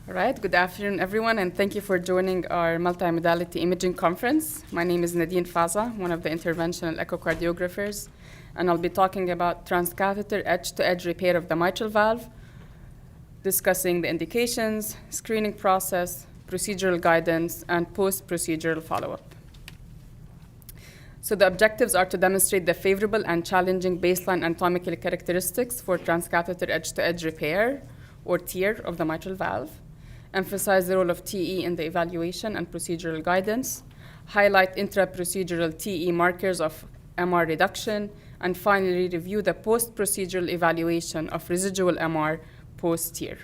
All right, good afternoon, everyone, and thank you for joining our multimodality imaging conference. My name is Nadine Faza, one of the interventional echocardiographers, and I'll be talking about transcatheter edge-to-edge repair of the mitral valve, discussing the indications, screening process, procedural guidance, and post-procedural follow-up. So the objectives are to demonstrate the favorable and challenging baseline anatomical characteristics for transcatheter edge-to-edge repair, or TEER, of the mitral valve, emphasize the role of TE in the evaluation and procedural guidance, highlight intraprocedural TE markers of MR reduction, and finally review the post-procedural evaluation of residual MR post-TEER.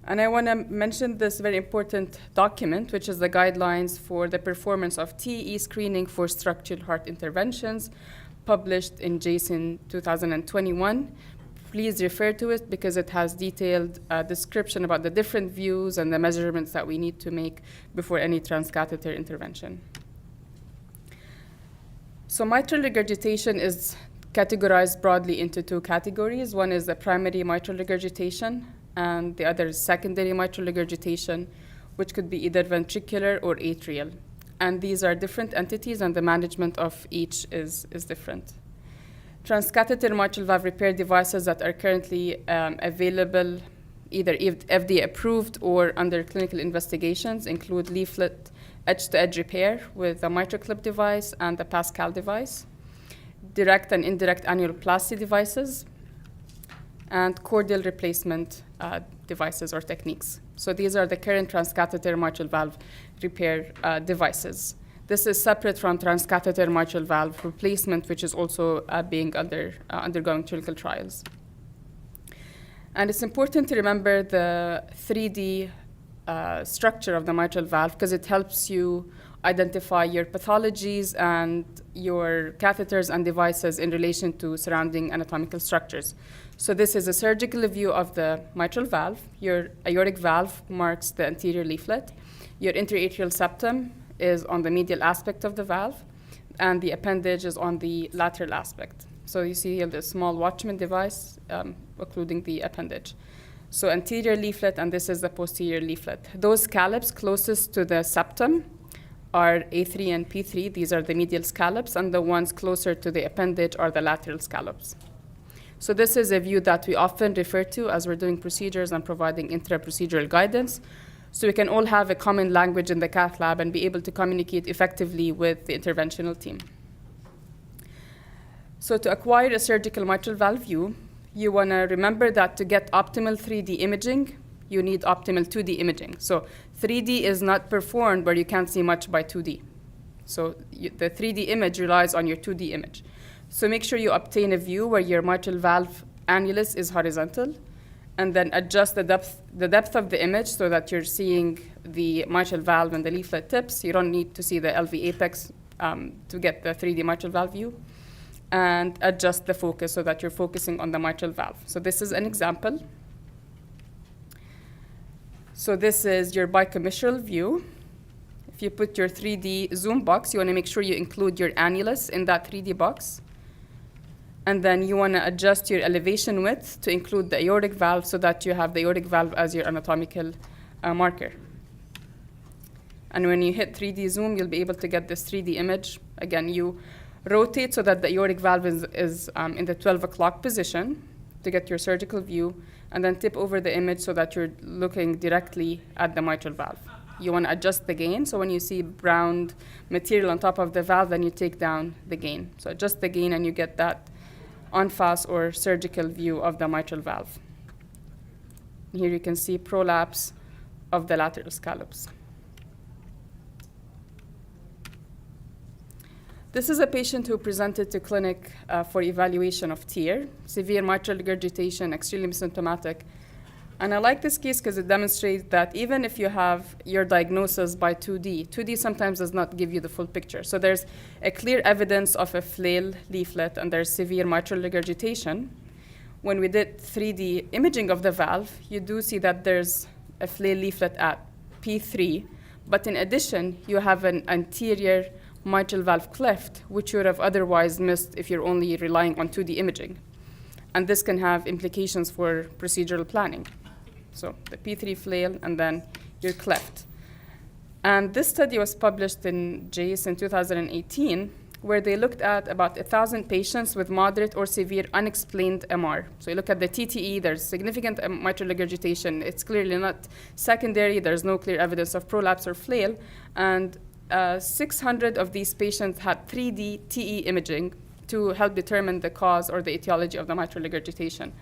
And I want to mention this very important document, which is the guidelines for the performance of TE screening for structural heart interventions, published in JASN 2021. Please refer to it because it has detailed description about the different views and the measurements that we need to make before any transcatheter intervention. So mitral regurgitation is categorized broadly into two categories. One is the primary mitral regurgitation, and the other is secondary mitral regurgitation, which could be either ventricular or atrial. And these are different entities, and the management of each is different. Transcatheter mitral valve repair devices that are currently available, either FDA approved or under clinical investigations, include leaflet edge-to-edge repair with the MitraClip device and the Pascal device, direct and indirect annuloplasty devices, and cordial replacement devices or techniques. So these are the current transcatheter mitral valve repair devices. This is separate from transcatheter mitral valve replacement, which is also being undergoing clinical trials. And it's important to remember the 3D structure of the mitral valve because it helps you identify your pathologies and your catheters and devices in relation to surrounding anatomical structures. So this is a surgical view of the mitral valve. Your aortic valve marks the anterior leaflet. Your interatrial septum is on the medial aspect of the valve, and the appendage is on the lateral aspect. So you see here the small Watchman device, occluding the appendage. So anterior leaflet, and this is the posterior leaflet. Those scallops closest to the septum are A3 and P3. These are the medial scallops, and the ones closer to the appendage are the lateral scallops. So this is a view that we often refer to as we're doing procedures and providing intraprocedural guidance. So we can all have a common language in the cath lab and be able to communicate effectively with the interventional team. So to acquire a surgical mitral valve view, you want to remember that to get optimal 3D imaging, you need optimal 2D imaging. So 3D is not performed where you can't see much by 2D. So the 3D image relies on your 2D image. So make sure you obtain a view where your mitral valve annulus is horizontal, and then adjust the depth of the image so that you're seeing the mitral valve and the leaflet tips. You don't need to see the LV apex to get the 3D mitral valve view. And adjust the focus so that you're focusing on the mitral valve. So this is an example. So this is your bicommissural view. If you put your 3D zoom box, you want to make sure you include your annulus in that 3D box. And then you want to adjust your elevation width to include the aortic valve so that you have the aortic valve as your anatomical marker. And when you hit 3D zoom, you'll be able to get this 3D image. Again, you rotate so that the aortic valve is in the 12 o'clock position to get your surgical view, and then tip over the image so that you're looking directly at the mitral valve. You want to adjust the gain, so when you see brown material on top of the valve, then you take down the gain. So adjust the gain and you get that en face or surgical view of the mitral valve. Here you can see prolapse of the lateral scallops. This is a patient who presented to clinic for evaluation of TEER, severe mitral regurgitation, extremely symptomatic. And I like this case because it demonstrates that even if you have your diagnosis by 2D sometimes does not give you the full picture. So there's a clear evidence of a flail leaflet and there's severe mitral regurgitation. When we did 3D imaging of the valve, you do see that there's a flail leaflet at P3, but in addition, you have an anterior mitral valve cleft, which you would have otherwise missed if you're only relying on 2D imaging. And this can have implications for procedural planning. So the P3 flail and then your cleft. And this study was published in JACE in 2018, where they looked at about 1,000 patients with moderate or severe unexplained MR. So you look at the TTE, there's significant mitral regurgitation. It's clearly not secondary. There's no clear evidence of prolapse or flail. And 600 of these patients had 3D TE imaging to help determine the cause or the etiology of the mitral regurgitation.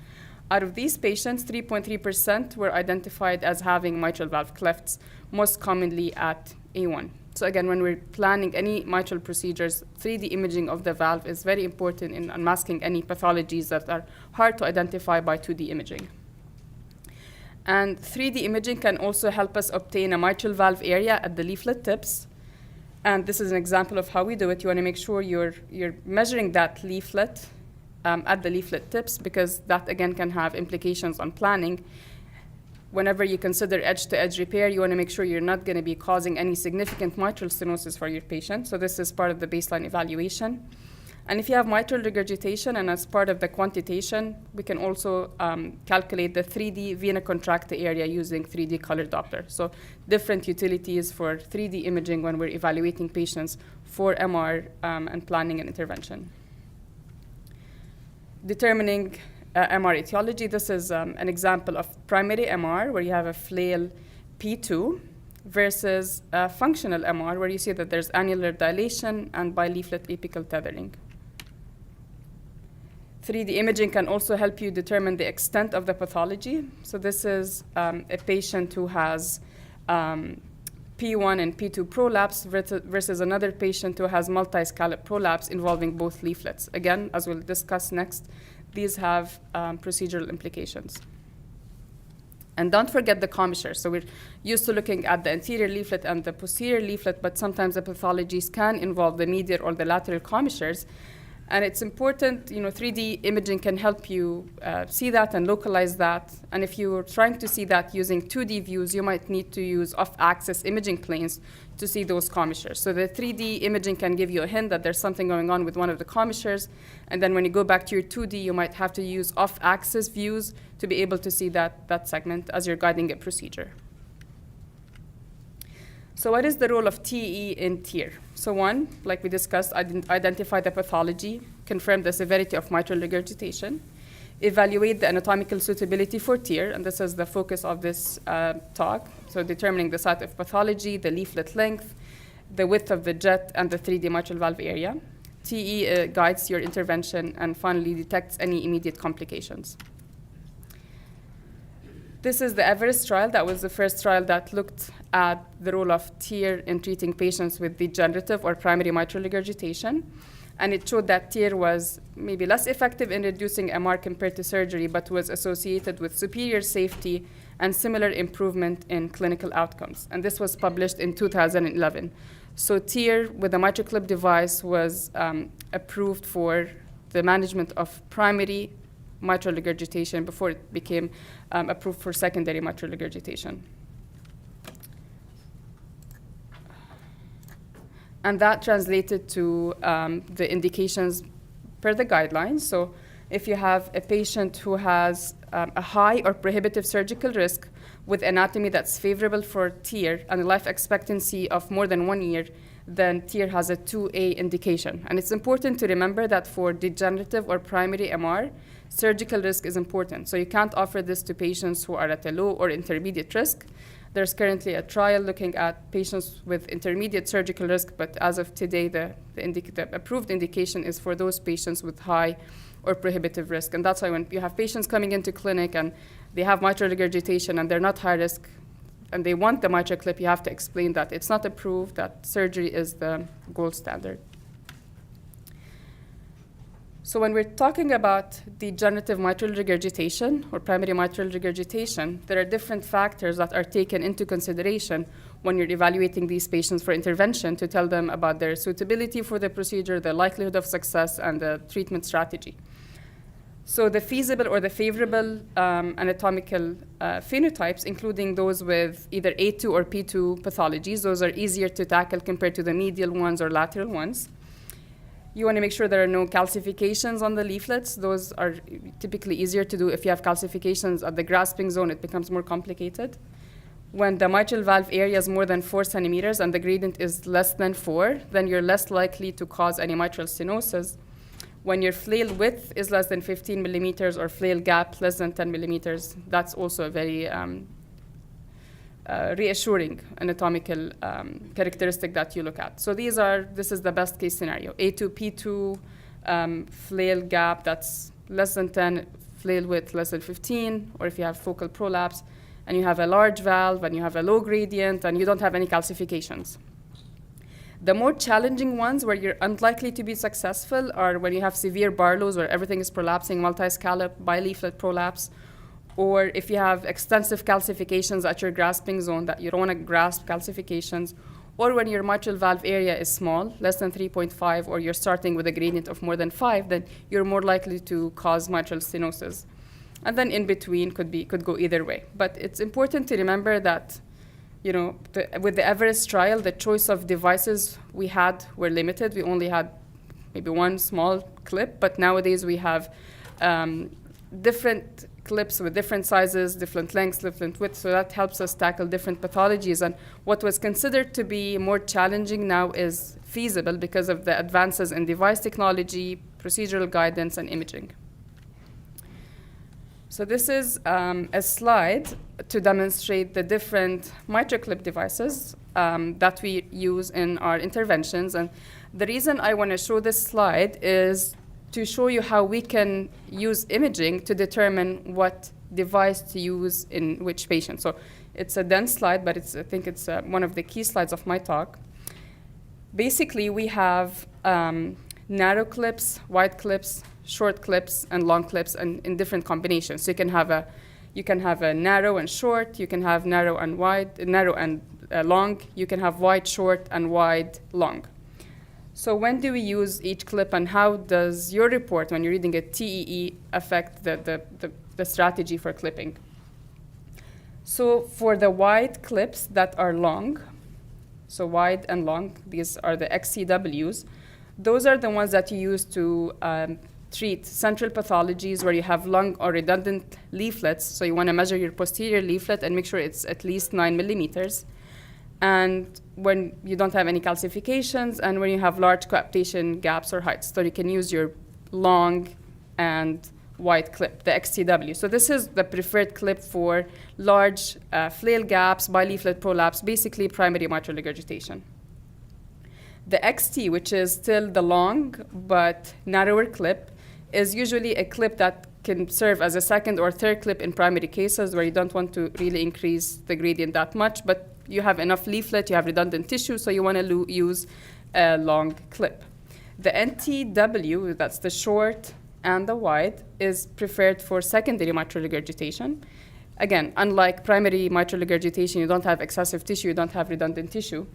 Out of these patients, 3.3% were identified as having mitral valve clefts, most commonly at A1. So again, when we're planning any mitral procedures, 3D imaging of the valve is very important in unmasking any pathologies that are hard to identify by 2D imaging. And 3D imaging can also help us obtain a mitral valve area at the leaflet tips. And this is an example of how we do it. You want to make sure you're measuring that leaflet at the leaflet tips, because that, again, can have implications on planning. Whenever you consider edge-to-edge repair, you want to make sure you're not going to be causing any significant mitral stenosis for your patient. So this is part of the baseline evaluation. And if you have mitral regurgitation, and as part of the quantitation, we can also calculate the 3D vena contracta area using 3D color Doppler. So different utilities for 3D imaging when we're evaluating patients for MR and planning an intervention. Determining MR etiology, this is an example of primary MR where you have a flail P2 versus functional MR where you see that there's annular dilation and bileaflet apical tethering. 3D imaging can also help you determine the extent of the pathology. So this is a patient who has P1 and P2 prolapse versus another patient who has multi-scallop prolapse involving both leaflets. Again, as we'll discuss next, these have procedural implications. And don't forget the commissure. So we're used to looking at the anterior leaflet and the posterior leaflet, but sometimes the pathologies can involve the medial or the lateral commissures. And it's important, 3D imaging can help you see that and localize that. And if you're trying to see that using 2D views, you might need to use off-axis imaging planes to see those commissures. So the 3D imaging can give you a hint that there's something going on with one of the commissures. And then when you go back to your 2D, you might have to use off-axis views to be able to see that segment as you're guiding a procedure. So what is the role of TE in TEER? So one, like we discussed, identify the pathology, confirm the severity of mitral regurgitation, evaluate the anatomical suitability for TEER, and this is the focus of this talk. So determining the site of pathology, the leaflet length, the width of the jet, and the 3D mitral valve area. TE guides your intervention and finally detects any immediate complications. This is the Everest trial. That was the first trial that looked at the role of TEER in treating patients with degenerative or primary mitral regurgitation. And it showed that TEER was maybe less effective in reducing MR compared to surgery, but was associated with superior safety and similar improvement in clinical outcomes. And this was published in 2011. So TEER with a MitraClip device was approved for the management of primary mitral regurgitation before it became approved for secondary mitral regurgitation. And that translated to the indications per the guidelines. So if you have a patient who has a high or prohibitive surgical risk with anatomy that's favorable for TEER and a life expectancy of more than 1 year, then TEER has a 2A indication. And it's important to remember that for degenerative or primary MR, surgical risk is important. So you can't offer this to patients who are at a low or intermediate risk. There's currently a trial looking at patients with intermediate surgical risk, but as of today, the approved indication is for those patients with high or prohibitive risk. And that's why when you have patients coming into clinic and they have mitral regurgitation and they're not high risk, and they want the MitraClip, you have to explain that it's not approved, that surgery is the gold standard. So when we're talking about degenerative mitral regurgitation or primary mitral regurgitation, there are different factors that are taken into consideration when you're evaluating these patients for intervention to tell them about their suitability for the procedure, the likelihood of success, and the treatment strategy. So the feasible or the favorable anatomical phenotypes, including those with either A2 or P2 pathologies, those are easier to tackle compared to the medial ones or lateral ones. You want to make sure there are no calcifications on the leaflets. Those are typically easier to do. If you have calcifications at the grasping zone, it becomes more complicated. When the mitral valve area is more than 4 centimeters and the gradient is less than 4, then you're less likely to cause any mitral stenosis. When your flail width is less than 15 millimeters or flail gap less than 10 millimeters, that's also a very reassuring anatomical characteristic that you look at. So this is the best case scenario. A2, P2, flail gap that's less than 10, flail width less than 15, or if you have focal prolapse, and you have a large valve, and you have a low gradient, and you don't have any calcifications. The more challenging ones where you're unlikely to be successful are when you have severe Barlow's where everything is prolapsing, multi-scallop, bileaflet prolapse, or if you have extensive calcifications at your grasping zone that you don't want to grasp calcifications, or when your mitral valve area is small, less than 3.5, or you're starting with a gradient of more than 5, then you're more likely to cause mitral stenosis. And then in between could go either way. But it's important to remember that, with the Everest trial, the choice of devices we had were limited. We only had maybe one small clip, but nowadays we have different clips with different sizes, different lengths, different widths, so that helps us tackle different pathologies. And what was considered to be more challenging now is feasible because of the advances in device technology, procedural guidance, and imaging. So this is a slide to demonstrate the different MitraClip devices that we use in our interventions. And the reason I want to show this slide is to show you how we can use imaging to determine what device to use in which patient. So it's a dense slide, but I think it's one of the key slides of my talk. Basically, we have narrow clips, wide clips, short clips, and long clips, and in different combinations. So you can have a narrow and short. You can have narrow and wide, narrow and long. You can have wide, short, and wide, long. So when do we use each clip, and how does your report, when you're reading a TEE, affect the strategy for clipping? So for the wide clips that are long, so wide and long, these are the XCWs. Those are the ones that you use to treat central pathologies where you have long or redundant leaflets. So you want to measure your posterior leaflet and make sure it's at least 9 millimeters. And when you don't have any calcifications, and when you have large coaptation gaps or heights. So you can use your long and wide clip, the XCW. So this is the preferred clip for large flail gaps, bileaflet prolapse, basically primary mitral regurgitation. The XT, which is still the long but narrower clip, is usually a clip that can serve as a second or third clip in primary cases where you don't want to really increase the gradient that much, but you have enough leaflet, you have redundant tissue, so you want to use a long clip. The NTW, that's the short and the wide, is preferred for secondary mitral regurgitation. Again, unlike primary mitral regurgitation, you don't have excessive tissue, you don't have redundant tissue.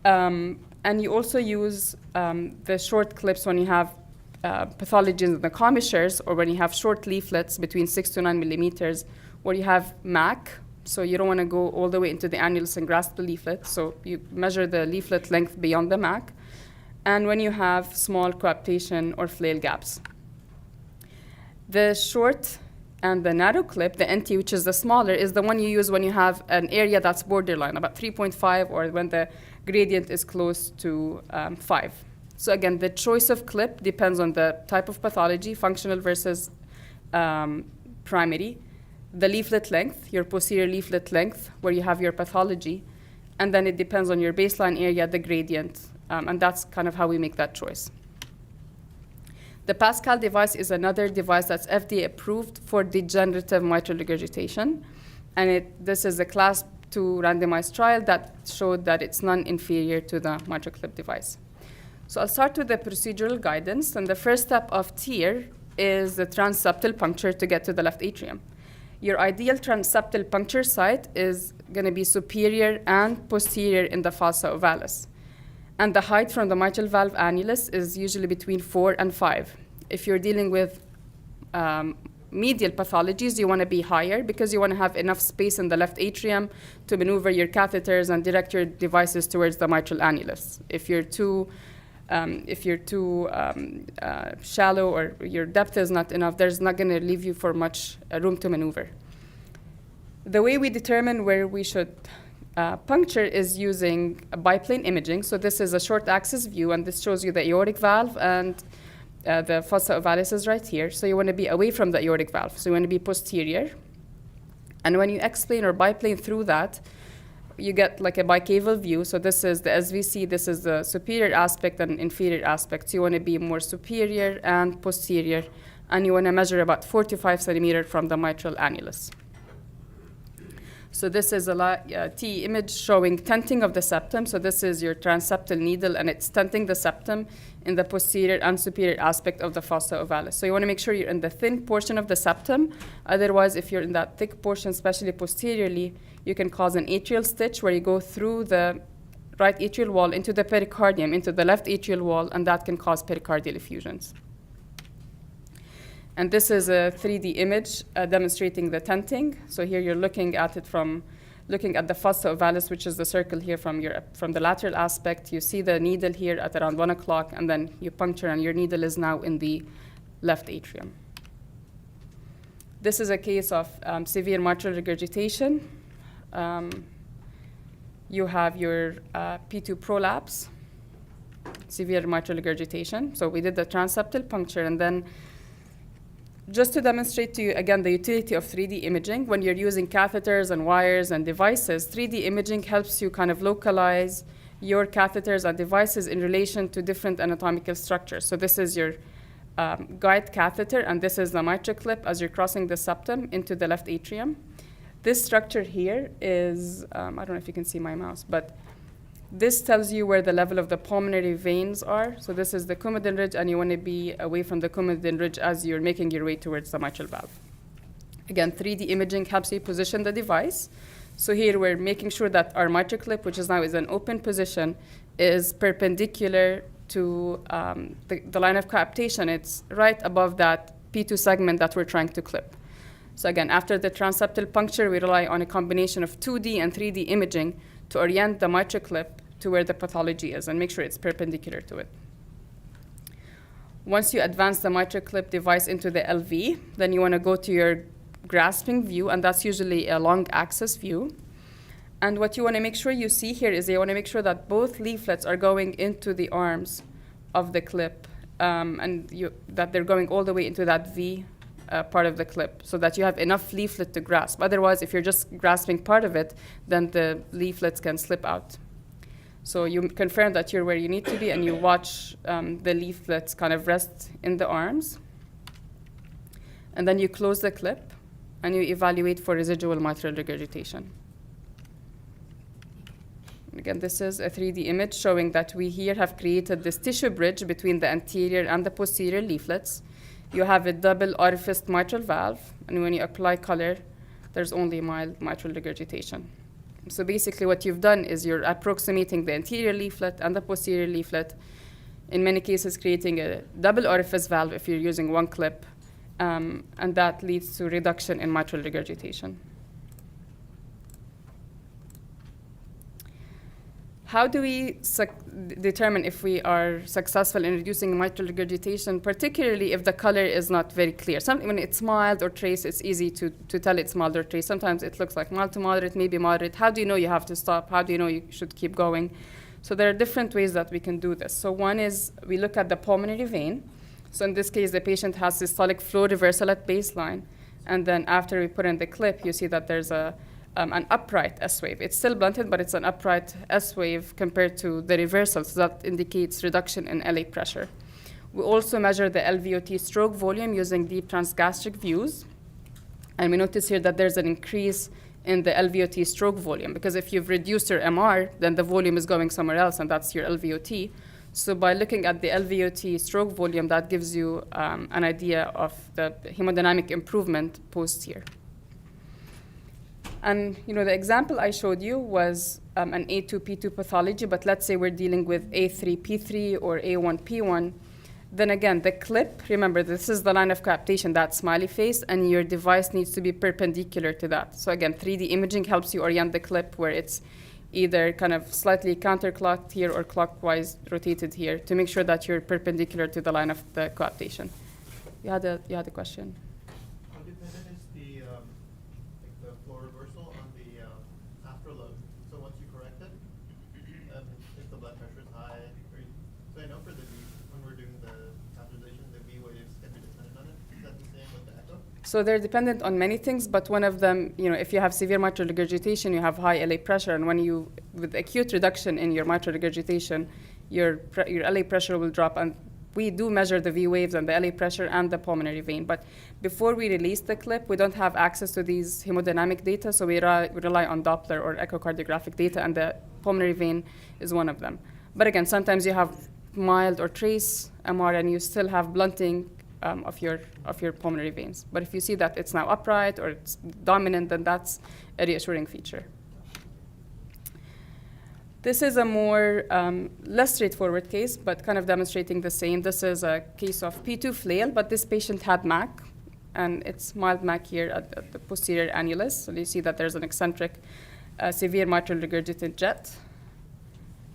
And you also use the short clips when you have pathologies in the commissures, or when you have short leaflets between 6 to 9 millimeters, where you have MAC. So you don't want to go all the way into the annulus and grasp the leaflet. So you measure the leaflet length beyond the MAC. And when you have small coaptation or flail gaps. The short and the narrow clip, the NT, which is the smaller, is the one you use when you have an area that's borderline, about 3.5, or when the gradient is close to 5. So again, the choice of clip depends on the type of pathology, functional versus primary. The leaflet length, your posterior leaflet length, where you have your pathology, and then it depends on your baseline area, the gradient, and that's kind of how we make that choice. The Pascal device is another device that's FDA approved for degenerative mitral regurgitation, and this is a class 2 randomized trial that showed that it's non-inferior to the MitraClip device. So I'll start with the procedural guidance, and the first step of TEER is the transseptal puncture to get to the left atrium. Your ideal transseptal puncture site is going to be superior and posterior in the fossa ovalis. And the height from the mitral valve annulus is usually between 4 and 5. If you're dealing with medial pathologies, you want to be higher because you want to have enough space in the left atrium to maneuver your catheters and direct your devices towards the mitral annulus. If you're too If you're too shallow or your depth is not enough, there's not going to leave you for much room to maneuver. The way we determine where we should puncture is using a biplane imaging. So this is a short axis view, and this shows you the aortic valve, and the fossa ovalis is right here. So you want to be away from the aortic valve. So you want to be posterior. And when you X-plane or biplane through that, you get like a bicaval view. So this is the SVC, this is the superior aspect and inferior aspect. So you want to be more superior and posterior, and you want to measure about 4 to 5 centimeters from the mitral annulus. So this is a TE image showing tenting of the septum. So this is your transseptal needle, and it's tenting the septum in the posterior and superior aspect of the fossa ovalis. So you want to make sure you're in the thin portion of the septum. Otherwise, if you're in that thick portion, especially posteriorly, you can cause an atrial stitch where you go through the right atrial wall into the pericardium, into the left atrial wall, and that can cause pericardial effusions. And this is a 3D image demonstrating the tenting. So here you're looking at it from looking at the fossa ovalis, which is the circle here from the lateral aspect. You see the needle here at around 1 o'clock, and then you puncture, and your needle is now in the left atrium. This is a case of severe mitral regurgitation. You have your P2 prolapse, severe mitral regurgitation. So we did the transseptal puncture, and then just to demonstrate to you, again, the utility of 3D imaging, when you're using catheters and wires and devices, 3D imaging helps you kind of localize your catheters and devices in relation to different anatomical structures. So this is your guide catheter, and this is the mitral clip as you're crossing the septum into the left atrium. This structure here is, I don't know if you can see my mouse, but this tells you where the level of the pulmonary veins are. So this is the Coumadin ridge, and you want to be away from the Coumadin ridge as you're making your way towards the mitral valve. Again, 3D imaging helps you position the device. So here we're making sure that our mitral clip, which is now is an open position, is perpendicular to the line of coaptation. It's right above that P2 segment that we're trying to clip. So again, after the transseptal puncture, we rely on a combination of 2D and 3D imaging to orient the mitral clip to where the pathology is and make sure it's perpendicular to it. Once you advance the mitral clip device into the LV, then you want to go to your grasping view, and that's usually a long axis view. And what you want to make sure you see here is you want to make sure that both leaflets are going into the arms of the clip, and that they're going all the way into that V part of the clip, so that you have enough leaflet to grasp. Otherwise, if you're just grasping part of it, then the leaflets can slip out. So you confirm that you're where you need to be, and you watch the leaflets kind of rest in the arms. And then you close the clip, and you evaluate for residual mitral regurgitation. Again, this is a 3D image showing that we here have created this tissue bridge between the anterior and the posterior leaflets. You have a double orificed mitral valve, and when you apply color, there's only mild mitral regurgitation. So basically what you've done is you're approximating the anterior leaflet and the posterior leaflet, in many cases creating a double orifice valve if you're using one clip, and that leads to reduction in mitral regurgitation. How do we determine if we are successful in reducing mitral regurgitation, particularly if the color is not very clear? When it's mild or trace, it's easy to tell it's mild or trace. Sometimes it looks like mild to moderate, maybe moderate. How do you know you have to stop? How do you know you should keep going? So there are different ways that we can do this. So one is we look at the pulmonary vein. So in this case, the patient has systolic flow reversal at baseline. And then after we put in the clip, you see that there's an upright S wave. It's still blunted, but it's an upright S wave compared to the reversal, so that indicates reduction in LA pressure. We also measure the LVOT stroke volume using deep transgastric views, and we notice here that there's an increase in the LVOT stroke volume, because if you've reduced your MR, then the volume is going somewhere else, and that's your LVOT. So by looking at the LVOT stroke volume, that gives you an idea of the hemodynamic improvement post here. And the example I showed you was an A2P2 pathology, but let's say we're dealing with A3P3 or A1P1. Then again, the clip, remember, this is the line of coaptation, that smiley face, and your device needs to be perpendicular to that. So again, 3D imaging helps you orient the clip where it's either kind of slightly counterclocked here or clockwise rotated here to make sure that you're perpendicular to the line of the coaptation. You had a question? How dependent is the flow reversal on the afterload? So once you correct it, if the blood pressure is high, so I know for the V, when we're doing the catheterization, the V waves can be dependent on it. Is that the same with the echo? So they're dependent on many things, but one of them, if you have severe mitral regurgitation, you have high LA pressure, and with acute reduction in your mitral regurgitation, your LA pressure will drop, and we do measure the V waves and the LA pressure and the pulmonary vein. But before we release the clip, we don't have access to these hemodynamic data, so we rely on Doppler or echocardiographic data, and the pulmonary vein is one of them. But again, sometimes you have mild or trace MR, and you still have blunting of your pulmonary veins. But if you see that it's now upright or it's dominant, then that's a reassuring feature. This is a more less straightforward case, but kind of demonstrating the same. This is a case of P2 flail, but this patient had MAC, and it's mild MAC here at the posterior annulus. So you see that there's an eccentric severe mitral regurgitant jet.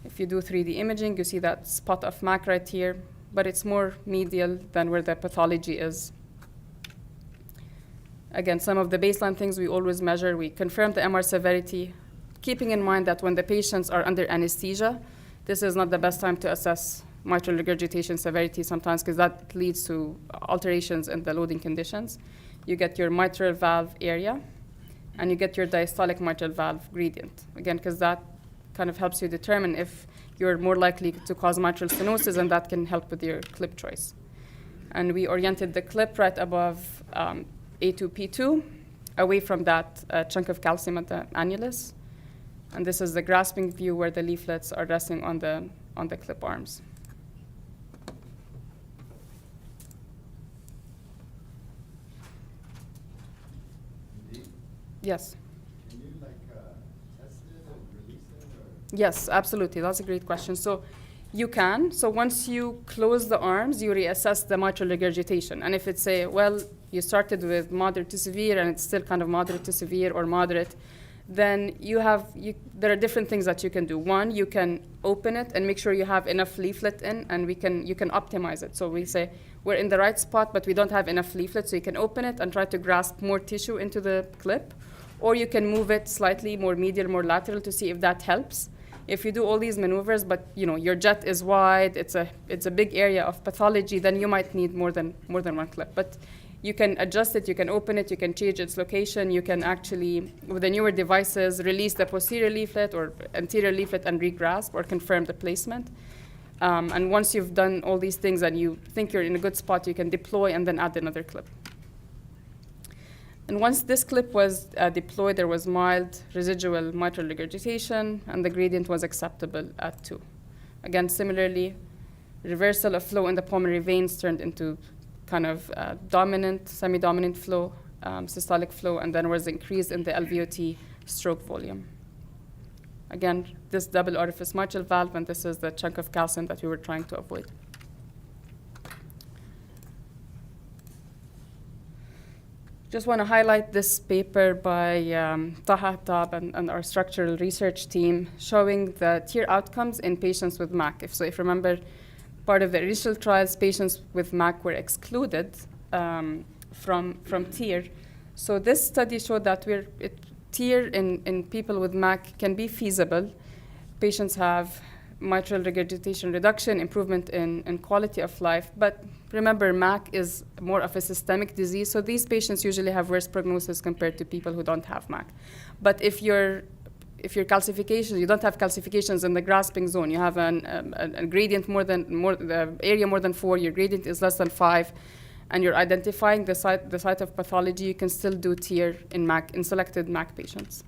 If you do 3D imaging, you see that spot of MAC right here, but it's more medial than where the pathology is. Again, some of the baseline things we always measure, we confirm the MR severity, keeping in mind that when the patients are under anesthesia, this is not the best time to assess mitral regurgitation severity sometimes, because that leads to alterations in the loading conditions. You get your mitral valve area, and you get your diastolic mitral valve gradient. Again, because that kind of helps you determine if you're more likely to cause mitral stenosis, and that can help with your clip choice. And we oriented the clip right above A2P2, away from that chunk of calcium at the annulus. And this is the grasping view where the leaflets are resting on the clip arms. Indeed. Yes. Can you test it and release it? Or? Yes, absolutely. That's a great question. So you can. So once you close the arms, you reassess the mitral regurgitation. And if it's you started with moderate to severe and it's still kind of moderate to severe or moderate, then there are different things that you can do. One, you can open it and make sure you have enough leaflet in, and you can optimize it. So we say we're in the right spot, but we don't have enough leaflet, so you can open it and try to grasp more tissue into the clip, or you can move it slightly more medial, more lateral to see if that helps. If you do all these maneuvers, but your jet is wide, it's a big area of pathology, then you might need more than one clip. But you can adjust it, you can open it, you can change its location, you can actually, with the newer devices, release the posterior leaflet or anterior leaflet and regrasp or confirm the placement. And once you've done all these things and you think you're in a good spot, you can deploy and then add another clip. And once this clip was deployed, there was mild residual mitral regurgitation, and the gradient was acceptable at 2. Again, similarly, reversal of flow in the pulmonary veins turned into kind of dominant, semi-dominant flow, systolic flow, and then was increased in the LVOT stroke volume. Again, this double orifice mitral valve, and this is the chunk of calcium that we were trying to avoid. Just want to highlight this paper by Taha Tab and our structural research team showing the TEER outcomes in patients with MAC. If you remember, part of the initial trials, patients with MAC were excluded from TEER. So this study showed that TEER in people with MAC can be feasible. Patients have mitral regurgitation reduction, improvement in quality of life. But remember, MAC is more of a systemic disease, so these patients usually have worse prognosis compared to people who don't have MAC. But if your calcifications, you don't have calcifications in the grasping zone, you have a gradient the area more than 4, your gradient is less than 5, and you're identifying the site of pathology, you can still do TEER in selected MAC patients.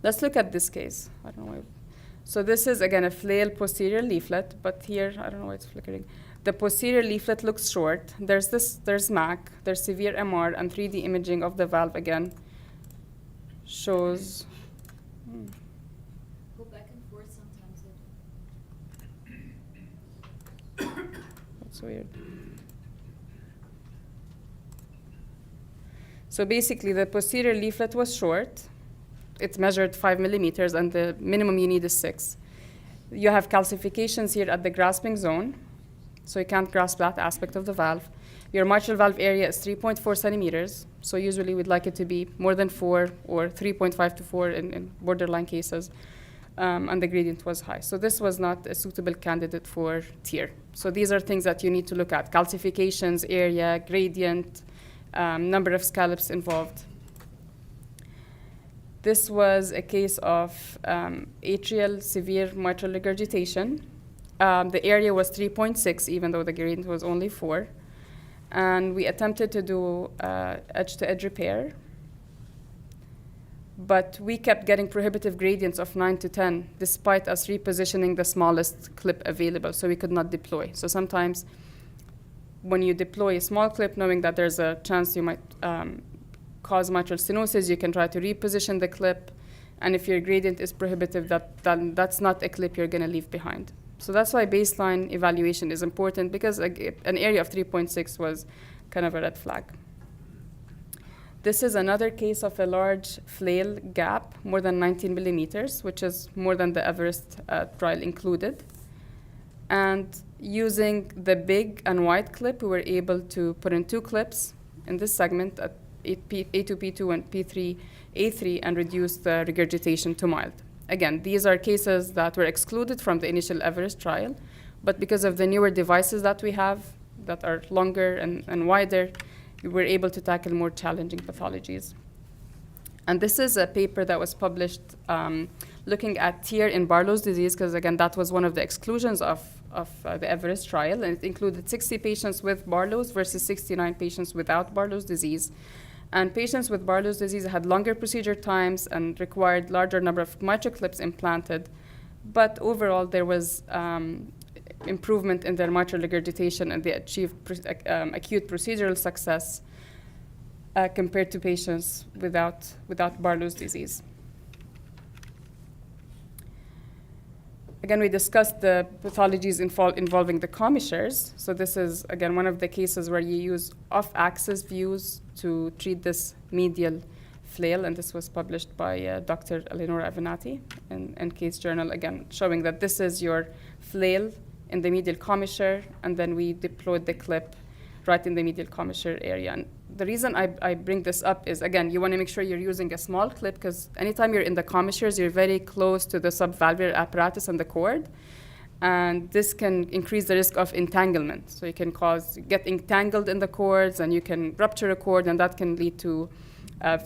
Let's look at this case. I don't know why. So this is, again, a flail posterior leaflet, but here, I don't know why it's flickering. The posterior leaflet looks short. There's MAC, there's severe MR, and 3D imaging of the valve, again, shows. Go back and forth sometimes. That's weird. So basically, the posterior leaflet was short. it's measured 5 millimeters, and the minimum you need is 6. You have calcifications here at the grasping zone, so you can't grasp that aspect of the valve. Your mitral valve area is 3.4 centimeters, so usually we'd like it to be more than 4 or 3.5 to 4 in borderline cases, and the gradient was high. So this was not a suitable candidate for TEER. So these are things that you need to look at: calcifications, area, gradient, number of scallops involved. This was a case of atrial severe mitral regurgitation. The area was 3.6, even though the gradient was only 4. And we attempted to do edge-to-edge repair. But we kept getting prohibitive gradients of 9 to 10, despite us repositioning the smallest clip available, so we could not deploy. So sometimes when you deploy a small clip, knowing that there's a chance you might cause mitral stenosis, you can try to reposition the clip. And if your gradient is prohibitive, then that's not a clip you're going to leave behind. So that's why baseline evaluation is important, because an area of 3.6 was kind of a red flag. This is another case of a large flail gap, more than 19 millimeters, which is more than the Everest trial included. And using the big and wide clip, we were able to put in 2 clips in this segment at A2P2 and P3A3 and reduce the regurgitation to mild. Again, these are cases that were excluded from the initial Everest trial, but because of the newer devices that we have that are longer and wider, we were able to tackle more challenging pathologies. And this is a paper that was published looking at TEER in Barlow's disease, because again, that was one of the exclusions of the Everest trial, and it included 60 patients with Barlow's versus 69 patients without Barlow's disease. And patients with Barlow's disease had longer procedure times and required larger number of mitral clips implanted. But overall, there was improvement in their mitral regurgitation, and they achieved acute procedural success compared to patients without Barlow's disease. Again, we discussed the pathologies involving the commissures. So this is, again, one of the cases where you use off-axis views to treat this medial flail, and this was published by Dr. Eleonora Avenatti in Case Journal, again, showing that this is your flail in the medial commissure, and then we deployed the clip right in the medial commissure area. And the reason I bring this up is, again, you want to make sure you're using a small clip, because anytime you're in the commissures, you're very close to the subvalvular apparatus and the cord, and this can increase the risk of entanglement. So you can get entangled in the cords, and you can rupture a cord, and that can lead to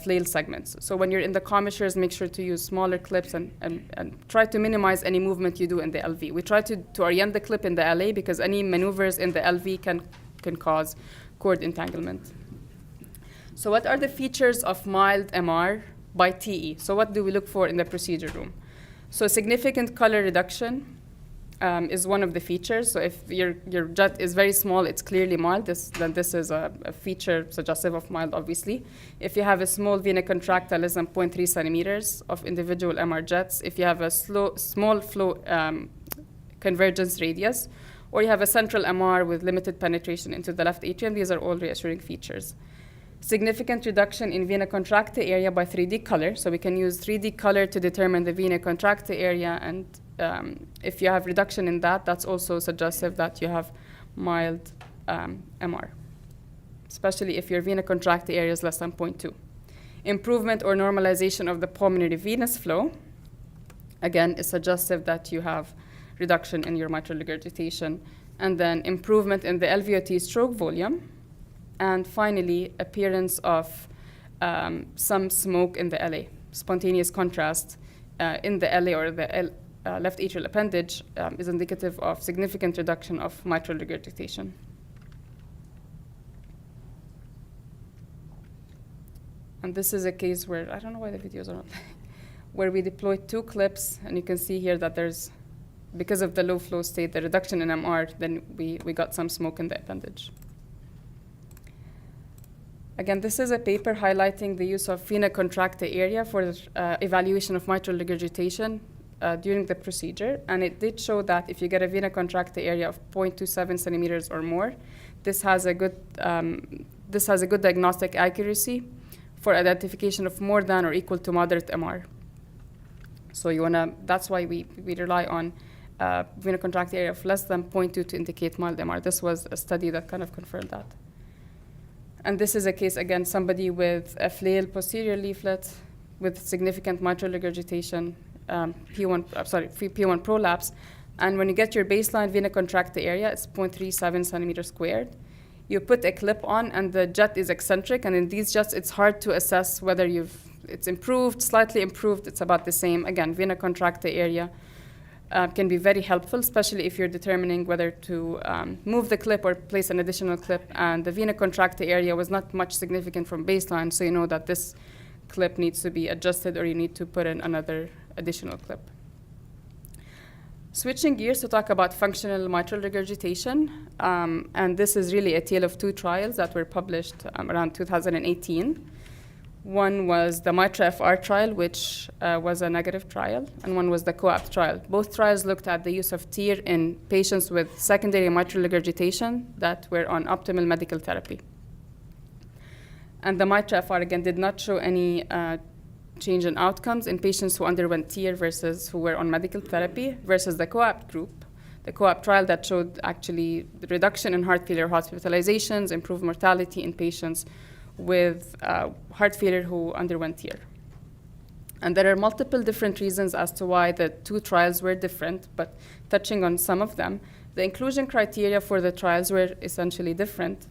flail segments. So when you're in the commissures, make sure to use smaller clips and try to minimize any movement you do in the LV. We try to orient the clip in the LA, because any maneuvers in the LV can cause cord entanglement. So what are the features of mild MR by TE? So what do we look for in the procedure room? So significant color reduction is one of the features. So if your jet is very small, it's clearly mild, then this is a feature suggestive of mild, obviously. If you have a small vena contracta less than 0.3 centimeters of individual MR jets, if you have a small flow convergence radius, or you have a central MR with limited penetration into the left atrium, these are all reassuring features. Significant reduction in vena contracta area by 3D color. So we can use 3D color to determine the vena contracta area, and if you have reduction in that, that's also suggestive that you have mild MR, especially if your vena contracta area is less than 0.2. Improvement or normalization of the pulmonary venous flow, again, is suggestive that you have reduction in your mitral regurgitation. And then improvement in the LVOT stroke volume. And finally, appearance of some smoke in the LA. Spontaneous contrast in the LA or the left atrial appendage is indicative of significant reduction of mitral regurgitation. And this is a case where, I don't know why the videos are not playing, where we deployed 2 clips, and you can see here that there's, because of the low flow state, the reduction in MR, then we got some smoke in the appendage. Again, this is a paper highlighting the use of vena contracta area for evaluation of mitral regurgitation during the procedure. And it did show that if you get a vena contracta area of 0.27 centimeters or more, this has a good diagnostic accuracy for identification of more than or equal to moderate MR. So that's why we rely on vena contracta area of less than 0.2 to indicate mild MR. This was a study that kind of confirmed that. And this is a case, again, somebody with a flail posterior leaflet with significant mitral regurgitation, P1 prolapse. And when you get your baseline vena contracta area, it's 0.37 centimeters squared. You put a clip on, and the jet is eccentric. And in these jets, it's hard to assess whether it's improved, slightly improved, it's about the same. Again, vena contracta area can be very helpful, especially if you're determining whether to move the clip or place an additional clip. And the vena contracta area was not much significant from baseline, so you know that this clip needs to be adjusted or you need to put in another additional clip. Switching gears to talk about functional mitral regurgitation, and this is really a tale of two trials that were published around 2018. One was the MITRA-FR trial, which was a negative trial, and one was the COAPT trial. Both trials looked at the use of TEER in patients with secondary mitral regurgitation that were on optimal medical therapy. And the MITRA-FR, again, did not show any change in outcomes in patients who underwent TEER versus who were on medical therapy versus the COAPT group, the COAPT trial that showed actually the reduction in heart failure hospitalizations, improved mortality in patients with heart failure who underwent TEER. And there are multiple different reasons as to why the two trials were different, but touching on some of them, the inclusion criteria for the trials were essentially different.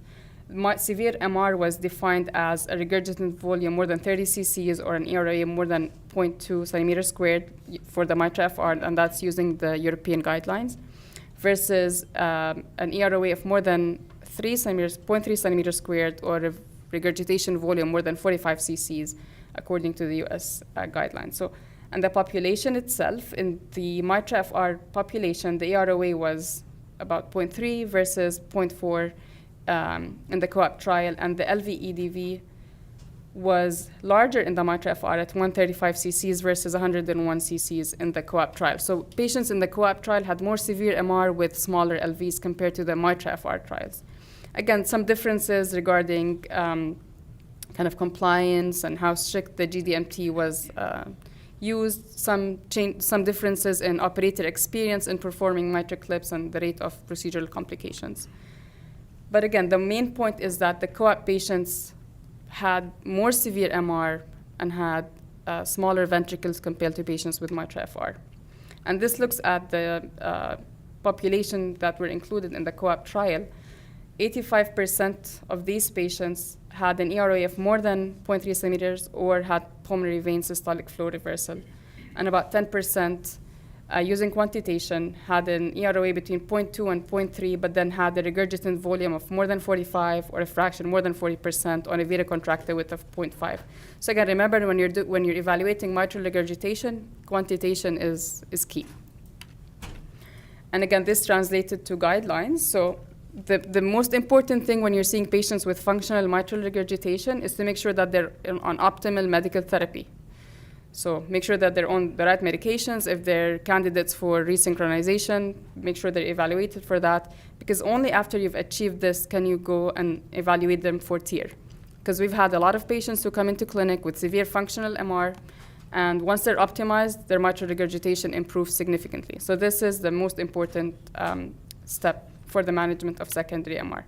Severe MR was defined as a regurgitant volume more than 30 cc's or an ERA more than 0.2 centimeters squared for the MITRA-FR, and that's using the European guidelines, versus an ERA of more than 0.3 centimeters squared or a regurgitation volume more than 45 cc's according to the US guidelines. So, and the population itself, in the MITRA-FR population, the ERA was about 0.3 versus 0.4 in the COAPT trial, and the LVEDV was larger in the MITRA-FR at 135 cc's versus 101 cc's in the COAPT trial. So patients in the COAPT trial had more severe MR with smaller LVs compared to the MITRA-FR trials. Again, some differences regarding kind of compliance and how strict the GDMT was used, some differences in operator experience in performing mitral clips and the rate of procedural complications. But again, the main point is that the COAPT patients had more severe MR and had smaller ventricles compared to patients with MITRA-FR. And this looks at the population that were included in the COAPT trial. 85% of these patients had an ERA of more than 0.3 centimeters or had pulmonary vein systolic flow reversal. And about 10% using quantitation had an ERA between 0.2 and 0.3, but then had a regurgitant volume of more than 45 or a fraction more than 40% on a vena contracta width of 0.5. So again, remember when you're evaluating mitral regurgitation, quantitation is key. And again, this translated to guidelines. So the most important thing when you're seeing patients with functional mitral regurgitation is to make sure that they're on optimal medical therapy. So make sure that they're on the right medications. If they're candidates for resynchronization, make sure they're evaluated for that, because only after you've achieved this can you go and evaluate them for TEER. Because we've had a lot of patients who come into clinic with severe functional MR, and once they're optimized, their mitral regurgitation improves significantly. So this is the most important step for the management of secondary MR.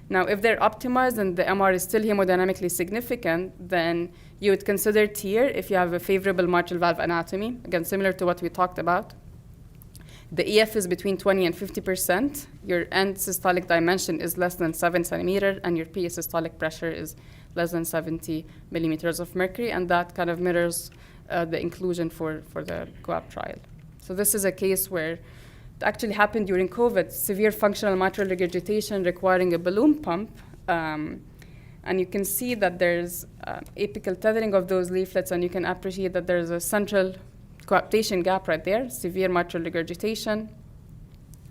Now, if they're optimized and the MR is still hemodynamically significant, then you would consider TEER if you have a favorable mitral valve anatomy, again, similar to what we talked about. The EF is between 20 and 50%. Your end systolic dimension is less than 7 centimeters, and your PA systolic pressure is less than 70 millimeters of mercury, and that kind of mirrors the inclusion for the COAPT trial. So this is a case where it actually happened during COVID, severe functional mitral regurgitation requiring a balloon pump. And you can see that there's apical tethering of those leaflets, and you can appreciate that there's a central coaptation gap right there, severe mitral regurgitation.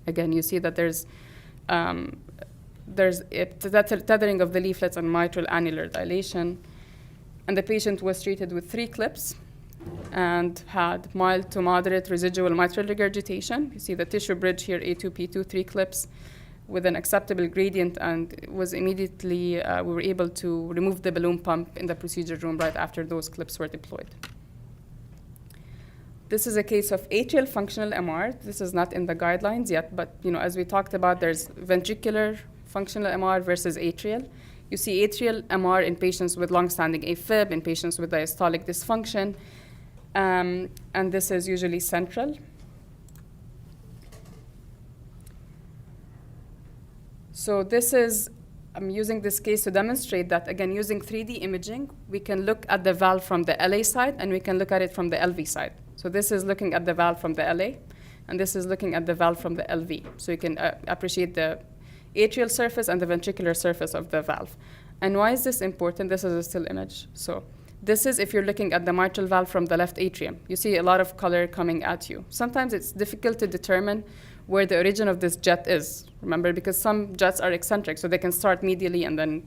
Again, you see that there's tethering of the leaflets and mitral annular dilation. And the patient was treated with 3 clips and had mild to moderate residual mitral regurgitation. You see the tissue bridge here, A2P2, 3 clips with an acceptable gradient, and was immediately, we were able to remove the balloon pump in the procedure room right after those clips were deployed. This is a case of atrial functional MR. This is not in the guidelines yet, but as we talked about, there's ventricular functional MR versus atrial. You see atrial MR in patients with long-standing AFib, in patients with diastolic dysfunction, and this is usually central. So I'm using this case to demonstrate that, again, using 3D imaging, we can look at the valve from the LA side, and we can look at it from the LV side. So this is looking at the valve from the LA, and this is looking at the valve from the LV. So you can appreciate the atrial surface and the ventricular surface of the valve. And why is this important? This is a still image. So this is if you're looking at the mitral valve from the left atrium. You see a lot of color coming at you. Sometimes it's difficult to determine where the origin of this jet is, remember, because some jets are eccentric, so they can start medially and then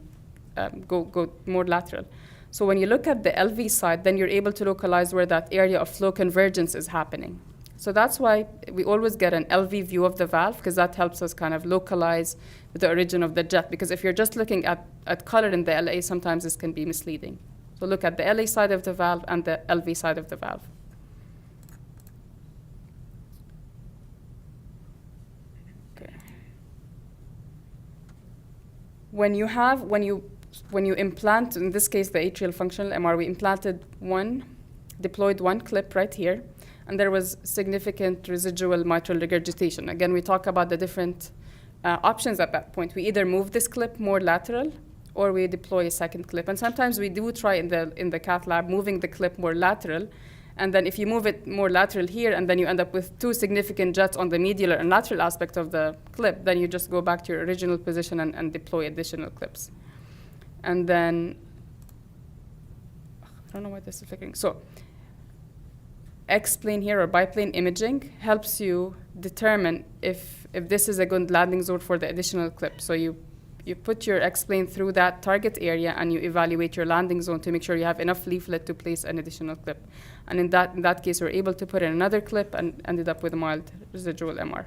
go more lateral. So when you look at the LV side, then you're able to localize where that area of flow convergence is happening. So that's why we always get an LV view of the valve, because that helps us kind of localize the origin of the jet. Because if you're just looking at color in the LA, sometimes this can be misleading. So look at the LA side of the valve and the LV side of the valve. Okay. When you implant, in this case, the atrial functional MR, we deployed one clip right here, and there was significant residual mitral regurgitation. Again, we talk about the different options at that point. We either move this clip more lateral, or we deploy a second clip. And sometimes we do try in the cath lab moving the clip more lateral, and then if you move it more lateral here, and then you end up with two significant jets on the medialar and lateral aspect of the clip, then you just go back to your original position and deploy additional clips. And then, I don't know why this is flickering. So X-plane here or biplane imaging helps you determine if this is a good landing zone for the additional clip. So you put your X-plane through that target area and you evaluate your landing zone to make sure you have enough leaflet to place an additional clip. And in that case, we're able to put in another clip and ended up with a mild residual MR.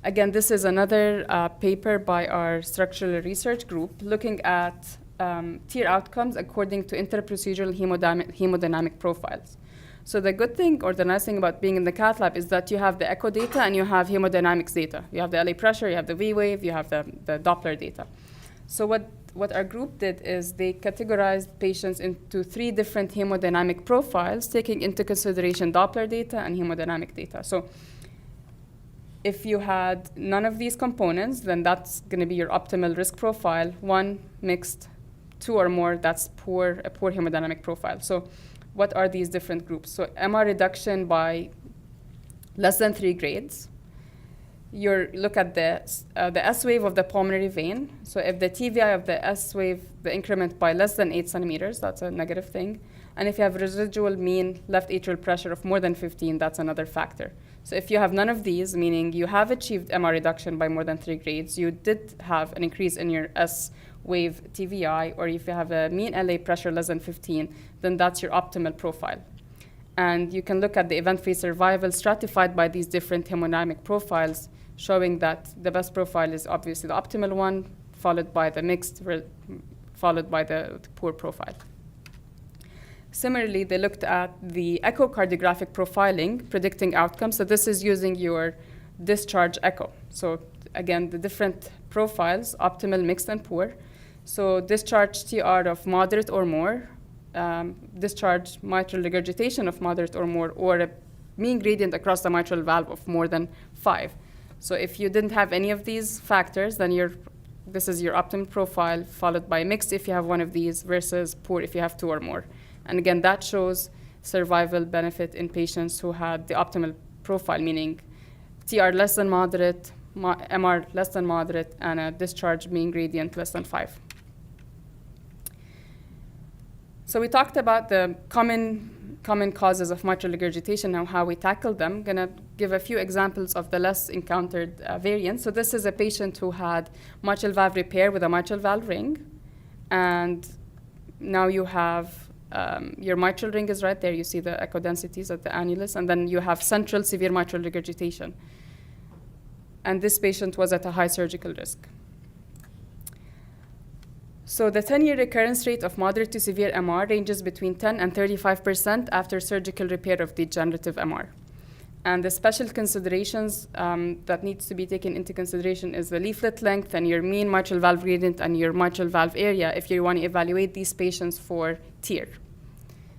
Again, this is another paper by our structural research group looking at TEER outcomes according to intraprocedural hemodynamic profiles. So the good thing or the nice thing about being in the cath lab is that you have the echo data and you have hemodynamics data. You have the LA pressure, you have the V wave, you have the Doppler data. So what our group did is they categorized patients into 3 different hemodynamic profiles, taking into consideration Doppler data and hemodynamic data. So if you had none of these components, then that's going to be your optimal risk profile. 1, mixed, 2 or more, that's a poor hemodynamic profile. So what are these different groups? So MR reduction by less than 3 grades. You look at the S wave of the pulmonary vein. So if the TVI of the S wave, the increment by less than 8 centimeters, that's a negative thing. And if you have residual mean left atrial pressure of more than 15, that's another factor. So if you have none of these, meaning you have achieved MR reduction by more than 3 grades, you did have an increase in your S wave TVI, or if you have a mean LA pressure less than 15, then that's your optimal profile. And you can look at the event-free survival stratified by these different hemodynamic profiles, showing that the best profile is obviously the optimal one, followed by the mixed, followed by the poor profile. Similarly, they looked at the echocardiographic profiling, predicting outcomes. So this is using your discharge echo. So again, the different profiles, optimal, mixed, and poor. So discharge TR of moderate or more, discharge mitral regurgitation of moderate or more, or a mean gradient across the mitral valve of more than 5. So if you didn't have any of these factors, then this is your optimal profile, followed by mixed if you have one of these, versus poor if you have 2 or more. And again, that shows survival benefit in patients who had the optimal profile, meaning TR less than moderate, MR less than moderate, and a discharge mean gradient less than 5. So we talked about the common causes of mitral regurgitation and how we tackle them. I'm going to give a few examples of the less encountered variants. So this is a patient who had mitral valve repair with a mitral valve ring. And now you have your mitral ring is right there. You see the echo densities at the annulus. And then you have central severe mitral regurgitation. And this patient was at a high surgical risk. So the 10-year recurrence rate of moderate to severe MR ranges between 10 and 35% after surgical repair of degenerative MR. And the special considerations that needs to be taken into consideration is the leaflet length and your mean mitral valve gradient and your mitral valve area if you want to evaluate these patients for TEER.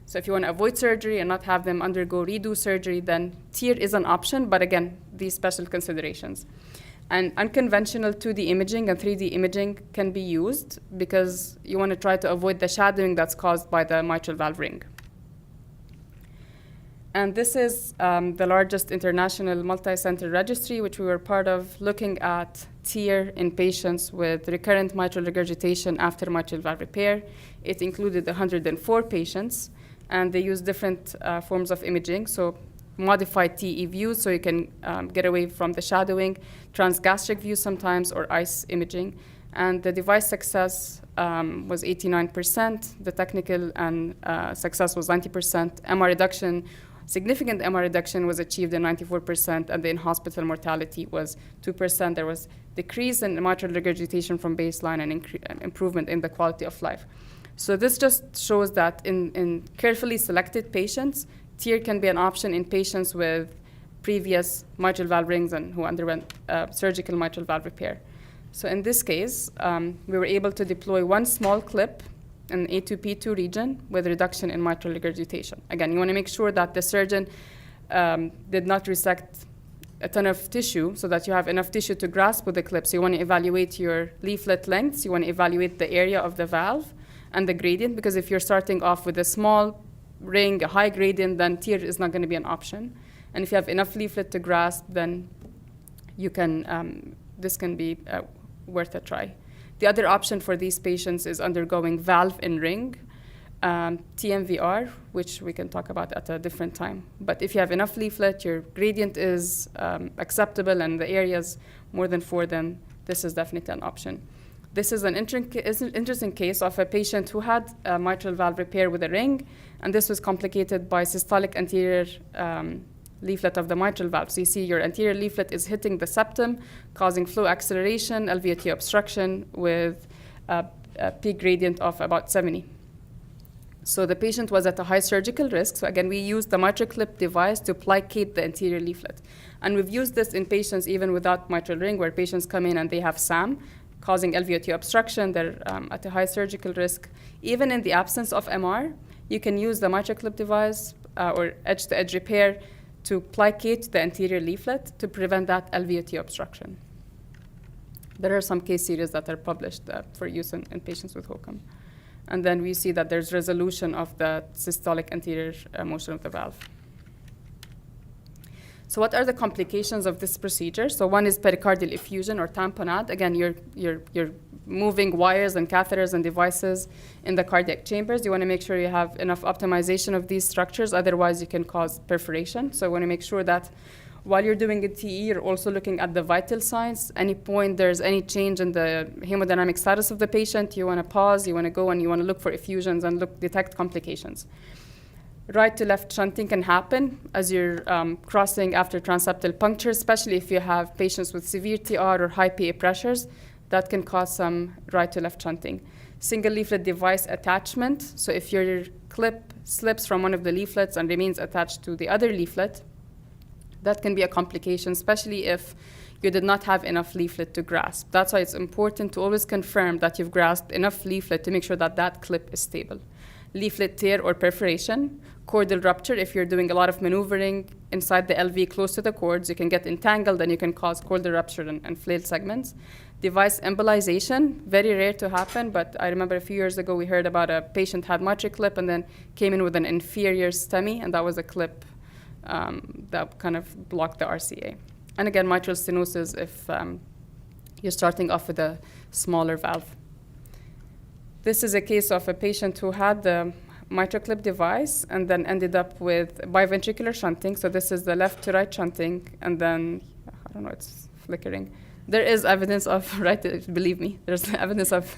So if you want to avoid surgery and not have them undergo redo surgery, then TEER is an option, but again, these special considerations. And unconventional 2D imaging and 3D imaging can be used because you want to try to avoid the shadowing that's caused by the mitral valve ring. And this is the largest international multi-center registry, which we were part of, looking at TEER in patients with recurrent mitral regurgitation after mitral valve repair. It included 104 patients, and they used different forms of imaging. So modified TE views, so you can get away from the shadowing, transgastric views sometimes, or ICE imaging. And the device success was 89%. The technical and success was 90%. MR reduction, significant MR reduction was achieved in 94%, and the in-hospital mortality was 2%. There was decrease in mitral regurgitation from baseline and improvement in the quality of life. So this just shows that in carefully selected patients, TEER can be an option in patients with previous mitral valve rings and who underwent surgical mitral valve repair. So in this case, we were able to deploy one small clip in A2P2 region with reduction in mitral regurgitation. Again, you want to make sure that the surgeon did not resect a ton of tissue so that you have enough tissue to grasp with the clip. So you want to evaluate your leaflet lengths, you want to evaluate the area of the valve and the gradient, because if you're starting off with a small ring, a high gradient, then TEER is not going to be an option. And if you have enough leaflet to grasp, then you can, this can be worth a try. The other option for these patients is undergoing valve in ring, TMVR, which we can talk about at a different time. But if you have enough leaflet, your gradient is acceptable, and the area is more than 4, then this is definitely an option. This is an interesting case of a patient who had a mitral valve repair with a ring, and this was complicated by systolic anterior leaflet of the mitral valve. So you see your anterior leaflet is hitting the septum, causing flow acceleration, LVOT obstruction with a peak gradient of about 70. So the patient was at a high surgical risk. So again, we used the MitraClip device to plicate the anterior leaflet. And we've used this in patients even without mitral ring, where patients come in and they have SAM, causing LVOT obstruction. They're at a high surgical risk. Even in the absence of MR, you can use the MitraClip device or edge-to-edge repair to plicate the anterior leaflet to prevent that LVOT obstruction. There are some case series that are published for use in patients with HOCM. And then we see that there's resolution of the systolic anterior motion of the valve. So what are the complications of this procedure? So one is pericardial effusion or tamponade. Again, you're moving wires and catheters and devices in the cardiac chambers. You want to make sure you have enough optimization of these structures, otherwise you can cause perforation. So you want to make sure that while you're doing a TE, you're also looking at the vital signs. Any point there's any change in the hemodynamic status of the patient, you want to pause, you want to go and you want to look for effusions and detect complications. Right to left shunting can happen as you're crossing after transeptal puncture, especially if you have patients with severe TR or high PA pressures. That can cause some right to left shunting. Single leaflet device attachment. So if your clip slips from one of the leaflets and remains attached to the other leaflet, that can be a complication, especially if you did not have enough leaflet to grasp. That's why it's important to always confirm that you've grasped enough leaflet to make sure that that clip is stable. Leaflet tear or perforation, chordal rupture. If you're doing a lot of maneuvering inside the LV close to the cords, you can get entangled and you can cause chordal rupture and flailed segments. Device embolization, very rare to happen, but I remember a few years ago we heard about a patient had MitraClip and then came in with an inferior STEMI, and that was a clip that kind of blocked the RCA. And again, mitral stenosis if you're starting off with a smaller valve. This is a case of a patient who had the MitraClip device and then ended up with biventricular shunting. So this is the left to right shunting, and then, I don't know, it's flickering. There is evidence of, believe me, there's evidence of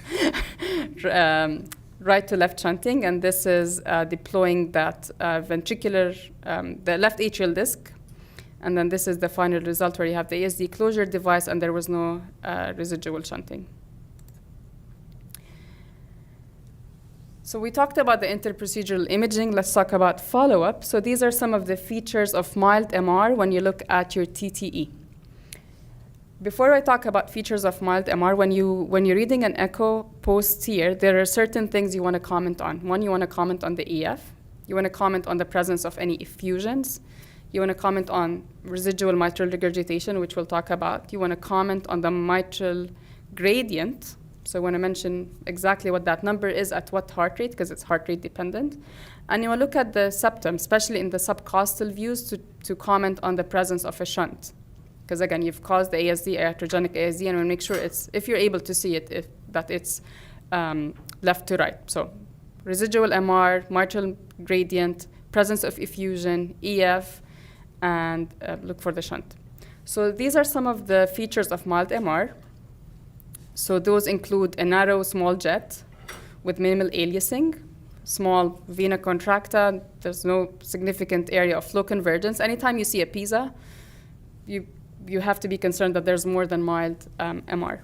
right to left shunting, and this is deploying that ventricular, the left atrial disc. And then this is the final result where you have the ASD closure device and there was no residual shunting. So we talked about the interprocedural imaging. Let's talk about follow-up. So these are some of the features of mild MR when you look at your TTE. Before I talk about features of mild MR, when you're reading an echo post-TEER, there are certain things you want to comment on. One, you want to comment on the EF. You want to comment on the presence of any effusions. You want to comment on residual mitral regurgitation, which we'll talk about. You want to comment on the mitral gradient. So I want to mention exactly what that number is at what heart rate, because it's heart rate dependent. And you want to look at the septum, especially in the subcostal views, to comment on the presence of a shunt. Because again, you've caused the ASD, iatrogenic ASD, and we'll make sure if you're able to see it, that it's left to right. So residual MR, mitral gradient, presence of effusion, EF, and look for the shunt. So these are some of the features of mild MR. So those include a narrow, small jet with minimal aliasing, small vena contracta, there's no significant area of flow convergence. Anytime you see a PISA, you have to be concerned that there's more than mild MR.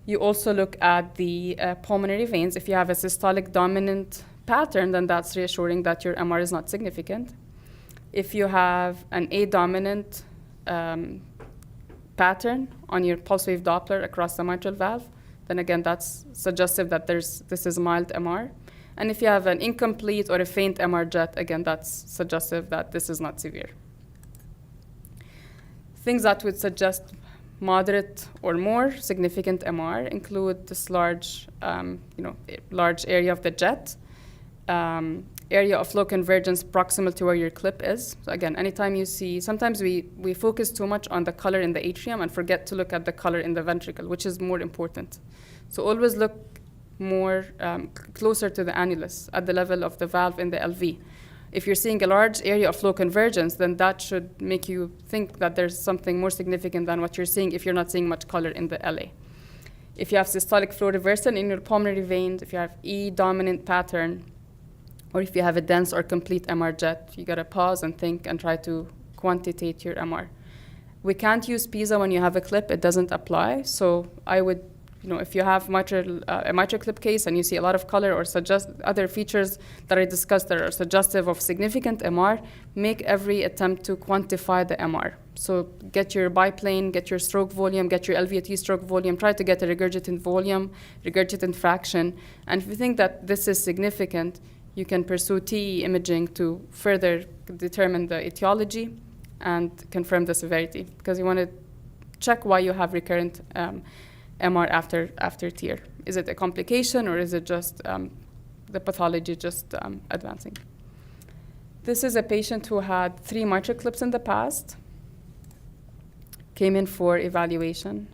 You also look at the pulmonary veins. If you have a systolic dominant pattern, then that's reassuring that your MR is not significant. If you have an A-dominant pattern on your pulse wave Doppler across the mitral valve, then again, that's suggestive that this is mild MR. And if you have an incomplete or a faint MR jet, again, that's suggestive that this is not severe. Things that would suggest moderate or more significant MR include this large, large area of the jet, area of flow convergence proximal to where your clip is. So again, anytime you see, sometimes we focus too much on the color in the atrium and forget to look at the color in the ventricle, which is more important. So always look more closer to the annulus at the level of the valve in the LV. If you're seeing a large area of flow convergence, then that should make you think that there's something more significant than what you're seeing if you're not seeing much color in the LA. If you have systolic flow reversal in your pulmonary veins, if you have E-dominant pattern, or if you have a dense or complete MR jet, you gotta pause and think and try to quantitate your MR. We can't use PISA when you have a clip, it doesn't apply. So I would, if you have a mitral clip case and you see a lot of color or suggest other features that I discussed that are suggestive of significant MR, make every attempt to quantify the MR. So get your biplane, get your stroke volume, get your LVOT stroke volume, try to get a regurgitant volume, regurgitant fraction. And if you think that this is significant, you can pursue TE imaging to further determine the etiology and confirm the severity, because you want to check why you have recurrent MR after TEER. Is it a complication, or is it just the pathology just advancing? This is a patient who had 3 mitral clips in the past, came in for evaluation.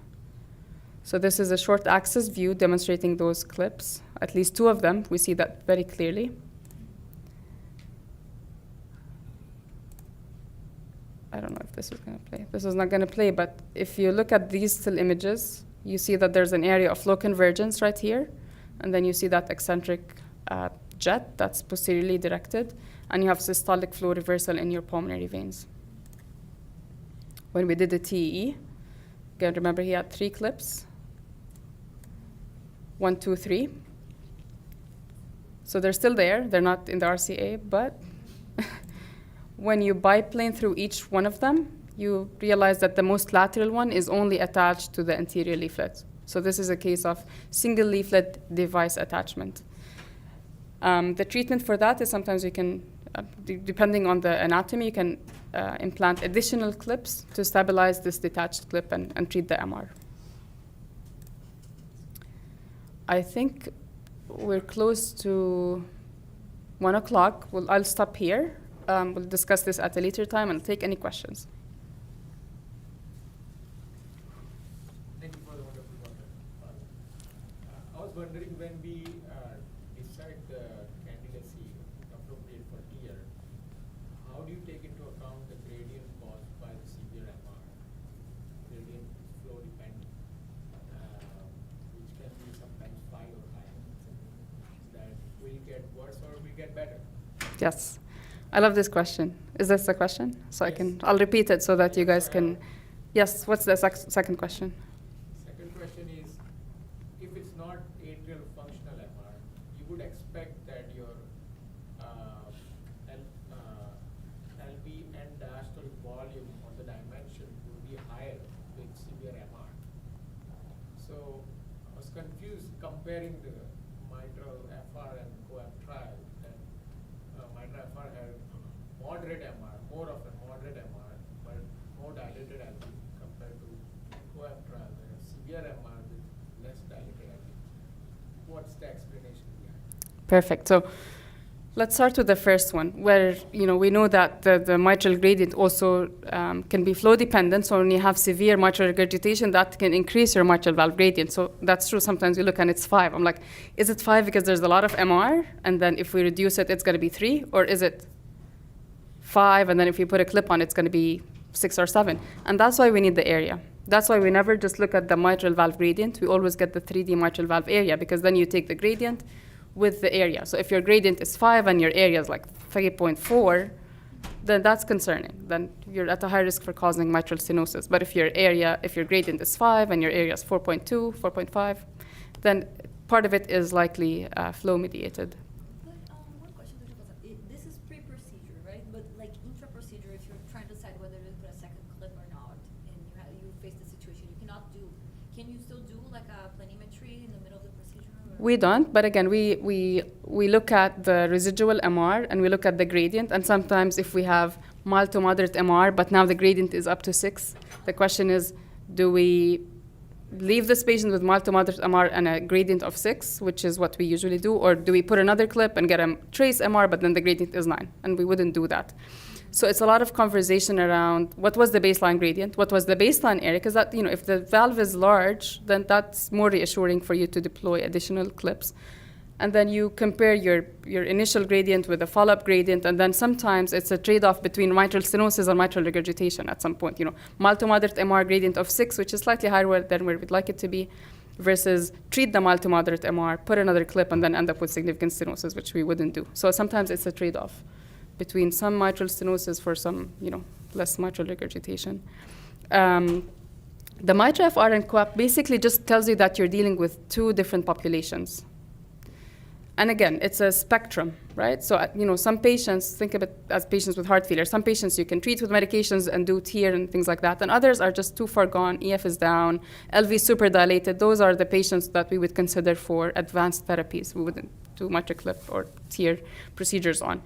So this is a short axis view demonstrating those clips, at least 2 of them. We see that very clearly. I don't know if this is going to play. This is not going to play, but if you look at these still images, you see that there's an area of flow convergence right here, and then you see that eccentric jet that's posteriorly directed, and you have systolic flow reversal in your pulmonary veins. When we did the TEE, again, remember he had 3 clips, 1, 2, 3. So they're still there. They're not in the RCA, but when you biplane through each one of them, you realize that the most lateral one is only attached to the anterior leaflet. So this is a case of single leaflet device attachment. The treatment for that is sometimes you can, depending on the anatomy, you can implant additional clips to stabilize this detached clip and treat the MR. I think we're close to 1 o'clock. I'll stop here. We'll discuss this at a later time and take any questions. Thank you for the wonderful talk. I was wondering, when we decide the candidacy appropriate for TEER, how do you take into account the gradient caused by the severe MR? Gradient flow dependent, which can be sometimes 5 or higher. That will get worse or will get better? Yes. I love this question. Is this the question? So Yes. I'll repeat it so that you guys can, yes, what's the second question? Second question is, if it's not atrial functional MR, you would expect comparing the mitral FR and COAPT trial, then mitral FR had moderate MR, more of a moderate MR, but more dilated LV compared to COAPT trial, where severe MR with less dilated LV. What's the explanation behind? Perfect. So let's start with the first one, where we know that the mitral gradient also can be flow dependent. So when you have severe mitral regurgitation, that can increase your mitral valve gradient. So that's true. Sometimes we look and it's 5. I'm like, is it 5 because there's a lot of MR, and then if we reduce it, it's going to be 3, or is it 5, and then if we put a clip on, it's going to be 6 or 7? And that's why we need the area. That's why we never just look at the mitral valve gradient. We always get the 3D mitral valve area, because then you take the gradient with the area. So if your gradient is 5 and your area is like 3.4, then that's concerning. Then you're at a high risk for causing mitral stenosis. But if your gradient is 5 and your area is 4.2, 4.5, then part of it is likely flow mediated. But one question, this is pre-procedure, right? But like intra-procedure, if you're trying to decide whether to put a second clip or not, and you face the situation, can you still do like a planimetry in the middle of the procedure? Or? We don't, but again, we look at the residual MR and we look at the gradient, and sometimes if we have mild to moderate MR, but now the gradient is up to 6, the question is, do we leave this patient with mild to moderate MR and a gradient of 6, which is what we usually do, or do we put another clip and get a trace MR, but then the gradient is 9, and we wouldn't do that. So it's a lot of conversation around what was the baseline gradient, what was the baseline area, because that, if the valve is large, then that's more reassuring for you to deploy additional clips. And then you compare your initial gradient with a follow-up gradient, and then sometimes it's a trade-off between mitral stenosis and mitral regurgitation at some point. Mild to moderate MR gradient of 6, which is slightly higher than where we'd like it to be, versus treat the mild to moderate MR, put another clip, and then end up with significant stenosis, which we wouldn't do. So sometimes it's a trade-off between some mitral stenosis for some, less mitral regurgitation. The mitral FR and COAPT basically just tells you that you're dealing with 2 different populations. And again, it's a spectrum, right? So, some patients, think of it as patients with heart failure. Some patients you can treat with medications and do TEER and things like that, and others are just too far gone, EF is down, LV super dilated. Those are the patients that we would consider for advanced therapies. We wouldn't do MitraClip or TEER procedures on.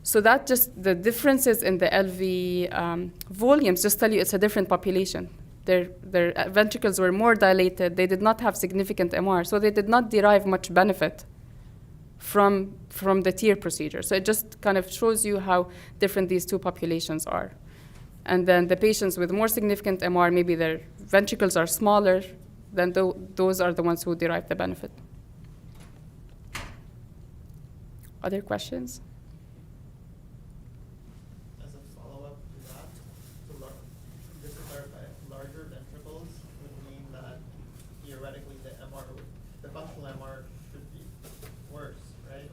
So that just, the differences in the LV volumes just tell you it's a different population. Their ventricles were more dilated. They did not have significant MR, so they did not derive much benefit from the TEER procedure. So it just kind of shows you how different these 2 populations are. And then the patients with more significant MR, maybe their ventricles are smaller, then those are the ones who derive the benefit. Other questions? As a follow-up to that, just to clarify, larger ventricles would mean that theoretically the functional MR should be worse, right?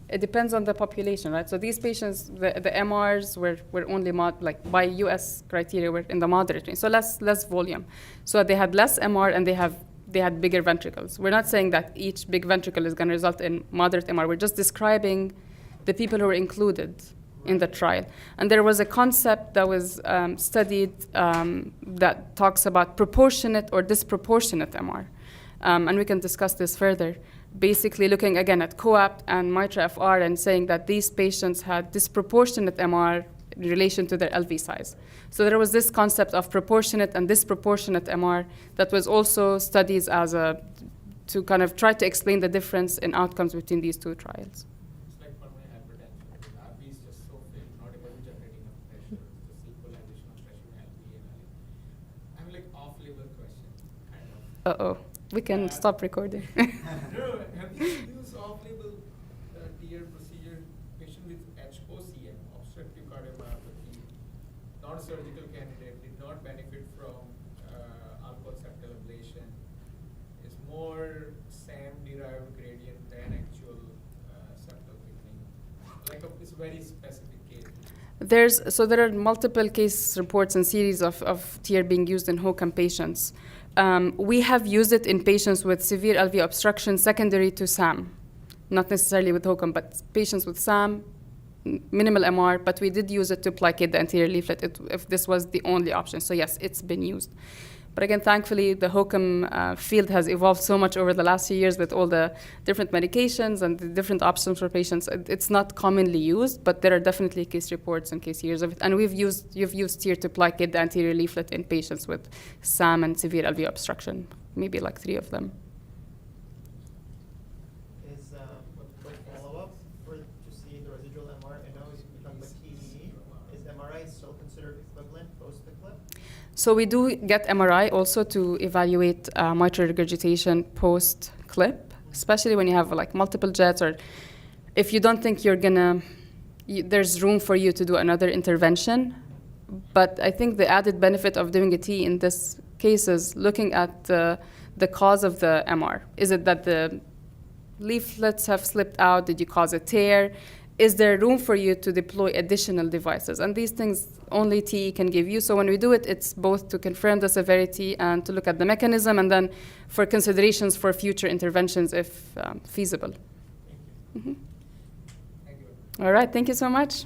It depends on the population, right? So these patients, the MRs were only by US criteria, were in the moderate range, so less volume. So they had less MR and they had bigger ventricles. We're not saying that each big ventricle is going to result in moderate MR. We're just describing the people who were included in the trial. And there was a concept that was studied that talks about proportionate or disproportionate MR. And we can discuss this further. Basically looking again at COAPT and mitral FR and saying that these patients had disproportionate MR in relation to their LV size. So there was this concept of proportionate and disproportionate MR that was also studied to kind of try to explain the difference in outcomes between these 2 trials. It's like pulmonary hypertension. The RV is just so big, not able to generate enough pressure. Just equalization of pressure in LV and LV. I have like off-label question, kind of. Uh-oh, we can stop recording. No, have you used off-label TEER procedure patient with HOCM, obstructive cardiomyopathy, not a surgical candidate, did not benefit from alcohol septal ablation, is more SAM-derived gradient than actual septal thickening? It's a very specific case. There are multiple case reports and series of TEER being used in HOCM patients. We have used it in patients with severe LV obstruction secondary to SAM, not necessarily with HOCM, but patients with SAM, minimal MR, but we did use it to placate the anterior leaflet if this was the only option. So yes, it's been used. But But again, thankfully, the HOCM field has evolved so much over the last few years with all the different medications and the different options for patients. It's not commonly used, but there are definitely case reports and case years of it. And you've used here to placate the anterior leaflet in patients with SAM and severe LV obstruction, maybe like 3 of them. Is quick follow-up to see the residual MR? I know you talked about TE. Is MRI still considered equivalent post the clip? So we do get MRI also to evaluate mitral regurgitation post-clip, especially when you have like multiple jets, or if you don't think you're gonna, there's room for you to do another intervention. But I think the added benefit of doing a T in this case is looking at the cause of the MR. Is it that the leaflets have slipped out? Did you cause a tear? Is there room for you to deploy additional devices? And these things only TE can give you. So when we do it, it's both to confirm the severity and to look at the mechanism, and then for considerations for future interventions if feasible. Thank you. All right, thank you so much.